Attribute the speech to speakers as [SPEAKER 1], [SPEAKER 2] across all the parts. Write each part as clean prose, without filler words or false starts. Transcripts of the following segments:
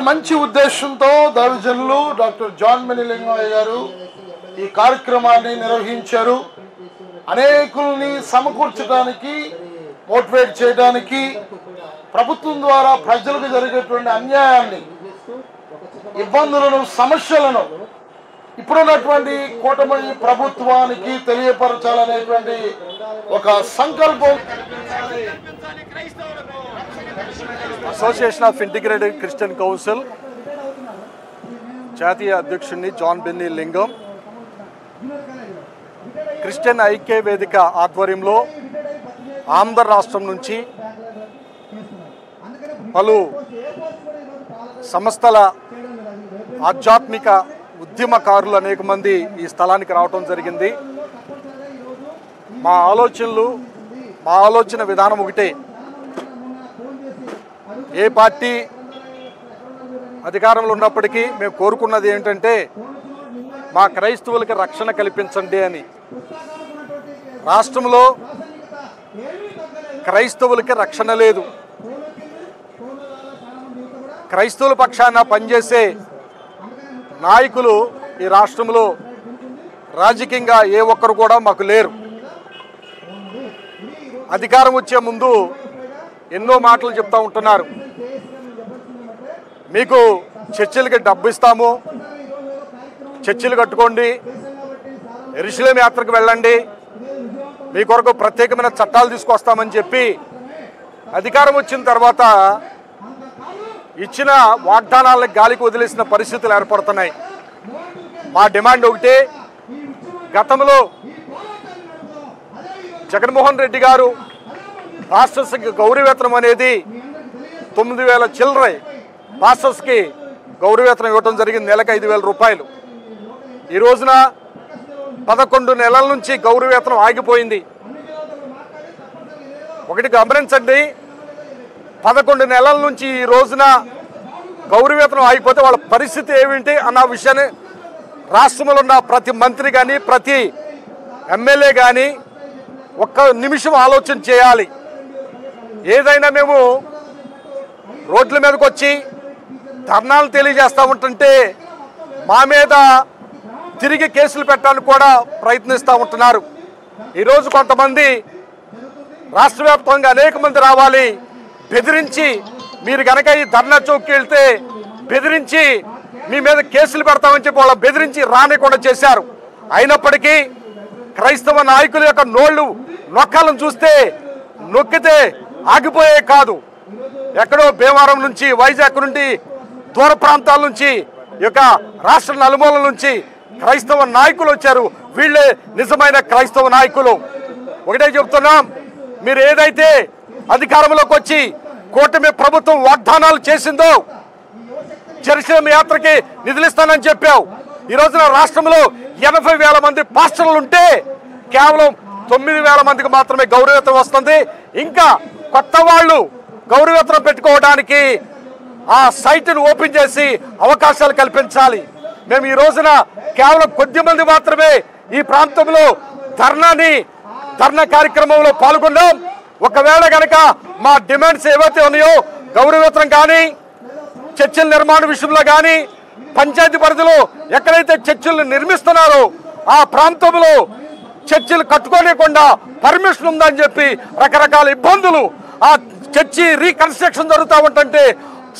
[SPEAKER 1] మంచి ఉద్దేశంతో దైవజనులు డాక్టర్ జాన్ బెన్నీ లింగయ్య గారు ఈ కార్యక్రమాన్ని నిర్వహించారు. అనేకుల్ని సమకూర్చడానికి, మోటివేట్ చేయడానికి, ప్రభుత్వం ద్వారా ప్రజలకు జరిగేటువంటి అన్యాయాన్ని, ఇబ్బందులను, సమస్యలను ఇప్పుడున్నటువంటి కూటమి ప్రభుత్వానికి తెలియపరచాలనేటువంటి ఒక సంకల్పం.
[SPEAKER 2] Association of integrated Christian council జాతీయ అధ్యక్షుడిని జాన్ బెన్నీ లింగం క్రిస్టియన్ ఐక్య వేదిక ఆధ్వర్యంలో ఆంధ్ర రాష్ట్రం నుంచి పలు సంస్థల ఆధ్యాత్మిక ఉద్యమకారులు అనేక మంది ఈ స్థలానికి రావటం జరిగింది. మా ఆలోచన విధానం ఒకటే. ఏ పార్టీ అధికారంలో ఉన్నప్పటికీ మేము కోరుకున్నది ఏంటంటే మా క్రైస్తవులకి రక్షణ కల్పించండి అని. రాష్ట్రంలో క్రైస్తవులకి రక్షణ లేదు. క్రైస్తవుల పక్షాన పనిచేసే నాయకులు ఈ రాష్ట్రంలో రాజకీయంగా ఏ ఒక్కరు కూడా మాకు లేరు. అధికారం వచ్చే ముందు ఎన్నో మాటలు చెప్తూ ఉంటున్నారు. మీకు చర్చిలకి డబ్బు ఇస్తాము, చర్చిలు కట్టుకోండి, యెరూషలేము యాత్రకు వెళ్ళండి, మీ కొరకు ప్రత్యేకమైన చట్టాలు తీసుకొస్తామని చెప్పి అధికారం వచ్చిన తర్వాత ఇచ్చిన వాగ్దానాలకు గాలికి వదిలేసిన పరిస్థితులు ఏర్పడుతున్నాయి. మా డిమాండ్ ఒకటే. గతంలో జగన్మోహన్ రెడ్డి గారు పాస్టర్స్కి గౌరవవేతనం అనేది 9,000 చిల్లర పాస్టర్స్కి గౌరవవేతనం ఇవ్వడం జరిగింది, నెలకు 5,000 రూపాయలు. ఈ రోజున 11 నెలల నుంచి గౌరవవేతనం ఆగిపోయింది. ఒకటి గమనించండి, 11 నెలల నుంచి ఈ రోజున గౌరవవేతనం ఆగిపోతే వాళ్ళ పరిస్థితి ఏమిటి అన్న విషయాన్ని రాష్ట్రంలో ఉన్న ప్రతి మంత్రి కానీ, ప్రతి ఎమ్మెల్యే కానీ ఒక్క నిమిషం ఆలోచన చేయాలి. ఏదైనా మేము రోడ్ల మీదకి వచ్చి ధర్నాలు తెలియజేస్తూ ఉంటుంటే మా మీద తిరిగి కేసులు పెట్టడానికి కూడా ప్రయత్నిస్తూ ఉంటున్నారు. ఈరోజు కొంతమంది రాష్ట్ర వ్యాప్తంగా అనేక మంది రావాలి, బెదిరించి మీరు కనుక ఈ ధర్నా చౌక్కి వెళ్తే బెదిరించి మీ మీద కేసులు పెడతామని చెప్పి వాళ్ళ బెదిరించి రానికుండా చేశారు. అయినప్పటికీ క్రైస్తవ నాయకుల యొక్క నోళ్ళు నొక్కాలను చూస్తే నొక్కితే ఆగిపోయే కాదు. ఎక్కడో భీమవరం నుంచి, వైజాగ్ నుండి, దూర ప్రాంతాల నుంచి, ఈ యొక్క రాష్ట్ర నలుమూలల నుంచి క్రైస్తవ నాయకులు వచ్చారు. వీళ్ళే నిజమైన క్రైస్తవ నాయకులు. ఒకటే చెప్తున్నాం, మీరు ఏదైతే అధికారంలోకి వచ్చి కూటమి ప్రభుత్వం వాగ్దానాలు చేసిందో, యెరూషలేము యాత్రకి నిధులు ఇస్తానని చెప్పావు. ఈ రోజున రాష్ట్రంలో 80,000 మంది పాస్టర్లు ఉంటే కేవలం 9,000 మందికి మాత్రమే గౌరవవేతనం వస్తుంది. ఇంకా కొత్త వాళ్ళు గౌరవవేతనం పెట్టుకోవడానికి ఆ సైట్ను ఓపెన్ చేసి అవకాశాలు కల్పించాలి. మేము ఈ రోజున కేవలం కొద్ది మంది మాత్రమే ఈ ప్రాంతంలో ధర్నా కార్యక్రమంలో పాల్గొన్నాం. ఒకవేళ కనుక మా డిమాండ్స్ ఏవైతే ఉన్నాయో, గౌరవవేతనం కానీ, చర్చిల నిర్మాణ విషయంలో కానీ, పంచాయతీ పరిధిలో ఎక్కడైతే చర్చిలు నిర్మిస్తున్నారో ఆ ప్రాంతంలో చర్చిలు కట్టుకోలేకుండా పర్మిషన్ ఉందని చెప్పి రకరకాల ఇబ్బందులు, ఆ చర్చి రీకన్స్ట్రక్షన్ జరుగుతూ ఉంటుంటే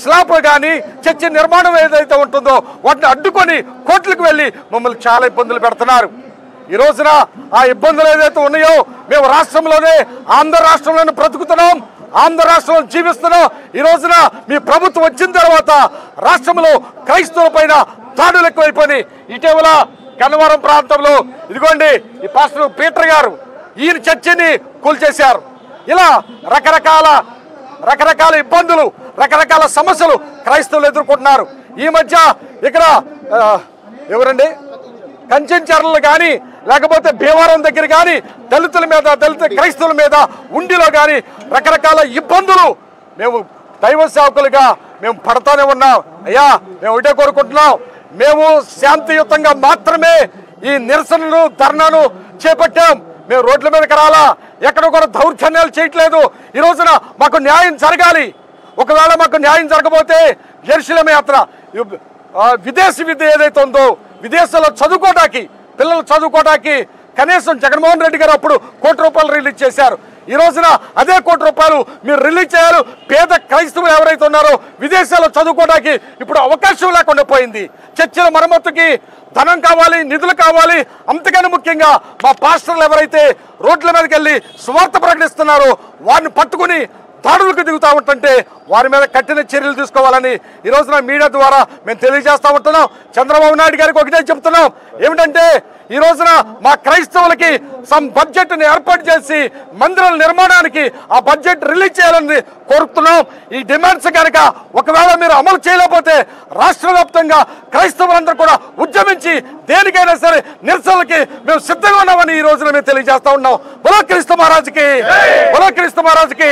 [SPEAKER 2] స్లాబ్ కానీ చర్చి నిర్మాణం ఏదైతే ఉంటుందో వాటిని అడ్డుకొని కోర్టులకు వెళ్ళి మమ్మల్ని చాలా ఇబ్బందులు పెడుతున్నారు. ఈ రోజున ఆ ఇబ్బందులు ఏదైతే ఉన్నాయో మేము రాష్ట్రంలోనే, ఆంధ్ర రాష్ట్రంలోనే బ్రతుకుతున్నాం, ఆంధ్ర రాష్ట్రంలో జీవిస్తున్నాం. ఈ రోజున మీ ప్రభుత్వం వచ్చిన తర్వాత రాష్ట్రంలో క్రైస్తవుల పైన దాడులు ఎక్కువైపోయినాయి. ఇటీవల కన్నవరం ప్రాంతంలో ఇదిగోండి ఈ పాస్టర్ పీటర్ గారు ఈయన చర్చిని కూల్చేశారు. ఇలా రకరకాల ఇబ్బందులు, రకరకాల సమస్యలు క్రైస్తవులు ఎదుర్కొంటున్నారు. ఈ మధ్య ఇక్కడ ఎవరండి కంచెంచర్లు కానీ, లేకపోతే భీమవరం దగ్గర కానీ దళితుల మీద, క్రైస్తవుల మీద ఉండిలో కానీ రకరకాల ఇబ్బందులు మేము దైవ సేవకులుగా మేము పడతానే ఉన్నాం. అయ్యా, మేము ఒకటే కోరుకుంటున్నాం, మేము శాంతియుతంగా మాత్రమే ఈ నిరసనలు, ధర్నాను చేపట్టాం. మేము రోడ్ల మీదకి రాలా, ఎక్కడ కూడా దౌర్జన్యాలు చేయట్లేదు. ఈ రోజున మాకు న్యాయం జరగాలి. ఒకవేళ మాకు న్యాయం జరగకపోతే యెరూషలేము యాత్ర, విదేశీ విద్య ఏదైతే ఉందో విదేశాల్లో చదువుకోవడానికి పిల్లలు చదువుకోవడానికి కనీసం జగన్మోహన్ రెడ్డి గారు అప్పుడు ₹1 రిలీజ్ చేశారు. ఈ రోజున అదే ₹1 మీరు రిలీజ్ చేయాలి. పేద క్రైస్తవులు ఎవరైతే ఉన్నారో విదేశాల్లో చదువుకోవడానికి ఇప్పుడు అవకాశం లేకుండా పోయింది. చర్చిల మరమ్మతుకి ధనం కావాలి, నిధులు కావాలి. అంతకన్నా ముఖ్యంగా మా పాస్టర్లు ఎవరైతే రోడ్ల మీదకి వెళ్ళి సువార్త ప్రకటిస్తున్నారో వారిని పట్టుకుని దాడులకు దిగుతూ ఉంటుంటే వారి మీద కఠిన చర్యలు తీసుకోవాలని ఈ రోజున మీడియా ద్వారా మేము తెలియజేస్తూ ఉంటున్నాం. చంద్రబాబు నాయుడు గారికి ఒకటే చెప్తున్నాం, ఏమిటంటే ఈ రోజున మా క్రైస్తవులకి బడ్జెట్ని ఏర్పాటు చేసి మందిరాల నిర్మాణానికి ఆ బడ్జెట్ రిలీజ్ చేయాలని కోరుతున్నాం. ఈ డిమాండ్స్ కనుక ఒకవేళ మీరు అమలు చేయలేకపోతే రాష్ట్ర వ్యాప్తంగా క్రైస్తవులందరూ కూడా ఉద్యమించి దేనికైనా సరే నిరసనలకి మేము సిద్ధంగా ఉన్నామని ఈ రోజున మేము తెలియజేస్తా ఉన్నాం. బలో క్రీస్తు మహారాజుకి, బలో క్రీస్తు మహారాజుకి.